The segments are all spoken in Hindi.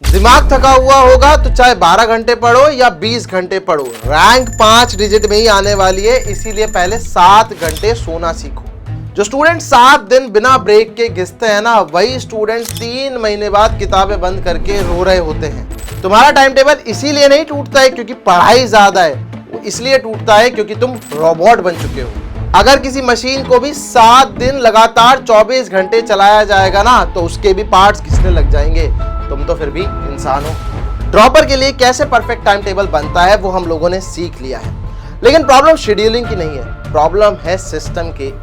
दिमाग थका हुआ होगा तो चाहे 12 घंटे पढ़ो या 20 घंटे पढ़ो, रैंक 5 डिजिट में ही आने वाली है। इसीलिए पहले 7 घंटे सोना सीखो। जो स्टूडेंट 7 दिन बिना ब्रेक के घिसते हैं ना, वही स्टूडेंट 3 महीने बाद किताबें बंद करके रो रहे होते हैं। तुम्हारा टाइम टेबल इसीलिए नहीं टूटता है क्योंकि पढ़ाई ज्यादा है, वो इसलिए टूटता है क्योंकि तुम रोबोट बन चुके हो। अगर किसी मशीन को भी 7 दिन लगातार 24 घंटे चलाया जाएगा ना, तो उसके भी पार्ट्स घिसने लग जाएंगे। तुम तो फिर भी इंसान हो। ड्रॉपर के लिए कैसे परफेक्ट टाइम टेबल बनता है वो हम लोगों ने सीख लिया है, लेकिन प्रॉब्लम शेड्यूलिंग की नहीं है, प्रॉब्लम है सिस्टम के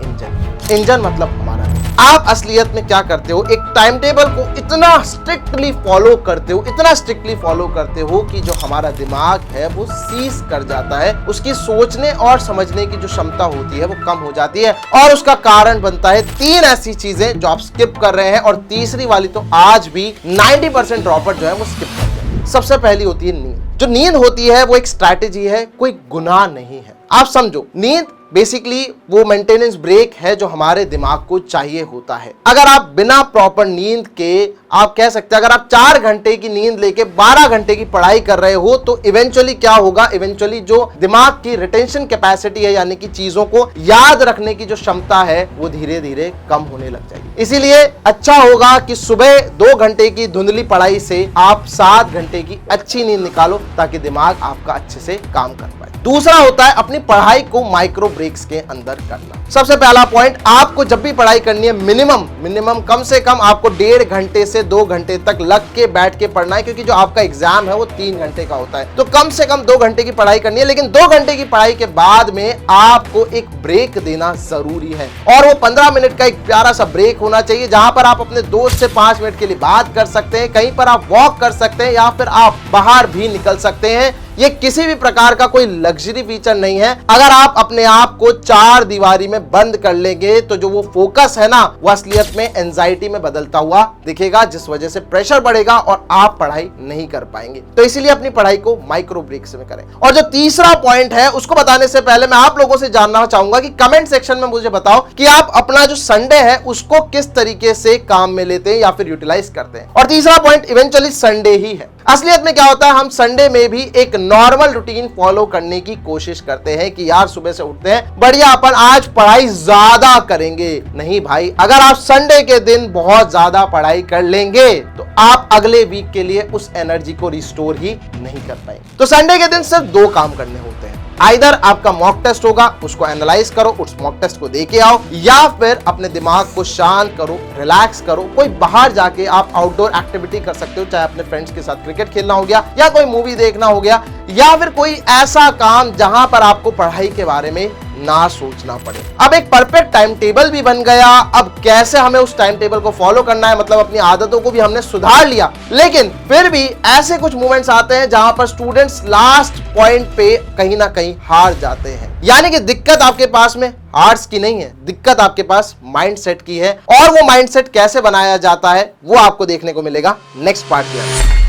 इंजन मतलब हमारा। आप असलियत में क्या करते हो, एक टाइम टेबल को इतना स्ट्रिक्टली फॉलो करते हो, इतना स्ट्रिक्टली फॉलो करते हो कि जो हमारा दिमाग है वो सीज कर जाता है, उसकी सोचने और समझने की जो क्षमता होती है वो कम हो जाती है। और उसका कारण बनता है 3 ऐसी चीजें जो आप स्किप कर रहे हैं, और तीसरी वाली तो आज भी 90% ड्रॉपर जो है वो स्किप करते हैं। सबसे पहली होती है नींद। जो नींद होती है वो एक स्ट्रैटेजी है, कोई गुनाह नहीं है। आप समझो, नींद बेसिकली वो मेंटेनेंस ब्रेक है जो हमारे दिमाग को चाहिए होता है। अगर आप बिना प्रॉपर नींद के, आप कह सकते हैं अगर आप 4 घंटे की नींद लेके 12 घंटे की पढ़ाई कर रहे हो, तो इवेंचुअली क्या होगा, इवेंचुअली जो दिमाग की रिटेंशन कैपेसिटी है, यानी कि चीजों को याद रखने की जो क्षमता है वो धीरे धीरे कम होने लग जाएगी। इसीलिए अच्छा होगा कि सुबह 2 घंटे की धुंधली पढ़ाई से आप 7 घंटे की अच्छी नींद निकालो, ताकि दिमाग आपका अच्छे से काम कर पाए। दूसरा होता है अपनी पढ़ाई को माइक्रो ब्रेक्स के अंदर करना। सबसे पहला पॉइंट, आपको जब भी पढ़ाई करनी है मिनिमम कम से कम आपको 1.5 घंटे से 2 घंटे तक लग के बैठ के पढ़ना है, क्योंकि जो आपका एग्जाम है वो 3 घंटे का होता है। तो कम से कम 2 घंटे की पढ़ाई करनी है, लेकिन 2 घंटे की पढ़ाई के बाद में आपको एक ब्रेक देना जरूरी है। और वो 15 मिनट का एक प्यारा सा ब्रेक होना चाहिए, जहां पर आप अपने दोस्त से 5 मिनट के लिए बात कर सकते हैं, कहीं पर आप वॉक कर सकते हैं, या फिर आप बाहर भी निकल सकते हैं। ये किसी भी प्रकार का कोई लग्जरी फीचर नहीं है। अगर आप अपने आप को 4 दीवारी में बंद कर लेंगे, तो जो वो फोकस है ना, वो असलियत में एंजाइटी में बदलता हुआ दिखेगा, जिस वजह से प्रेशर बढ़ेगा और आप पढ़ाई नहीं कर पाएंगे। तो इसीलिए अपनी पढ़ाई को माइक्रो ब्रेक्स में करें। और जो तीसरा पॉइंट है, उसको बताने से पहले मैं आप लोगों से जानना चाहूंगा कि कमेंट सेक्शन में मुझे बताओ कि आप अपना जो संडे है उसको किस तरीके से काम में लेते हैं या फिर यूटिलाइज करते हैं। और तीसरा पॉइंट इवेंचुअली संडे ही है। असलियत में क्या होता है, हम संडे में भी एक नॉर्मल रूटीन फॉलो करने की कोशिश करते हैं कि यार सुबह से उठते हैं, बढ़िया अपन आज पढ़ाई ज्यादा करेंगे। नहीं भाई, अगर आप संडे के दिन बहुत ज्यादा पढ़ाई कर लेंगे तो आप अगले वीक के लिए उस एनर्जी को रिस्टोर ही नहीं कर पाएंगे। तो संडे के दिन सिर्फ 2 काम करने होते हैं। आइदर आपका मॉक टेस्ट होगा, उसको एनालाइज करो, उस मॉक टेस्ट को देके आओ, या फिर अपने दिमाग को शांत करो, रिलैक्स करो। कोई बाहर जाके आप आउटडोर एक्टिविटी कर सकते हो, चाहे अपने फ्रेंड्स के साथ क्रिकेट खेलना हो गया, या कोई मूवी देखना हो गया, या फिर कोई ऐसा काम जहां पर आपको पढ़ाई के बारे में ना सोचना पड़े। अब एक परफेक्ट टाइम टेबल भी बन गया। अब कैसे हमें उस टाइम टेबल को फॉलो करना है, मतलब अपनी आदतों को भी हमने सुधार लिया, लेकिन फिर भी ऐसे कुछ मोमेंट्स आते हैं जहां पर स्टूडेंट्स लास्ट पॉइंट पे कहीं ना कहीं हार जाते हैं। यानी कि दिक्कत आपके पास में आर्ट्स की नहीं है, दिक्कत आपके पास माइंडसेट की है। और वो माइंडसेट कैसे बनाया जाता है वो आपको देखने को मिलेगा नेक्स्ट पार्ट के अंदर।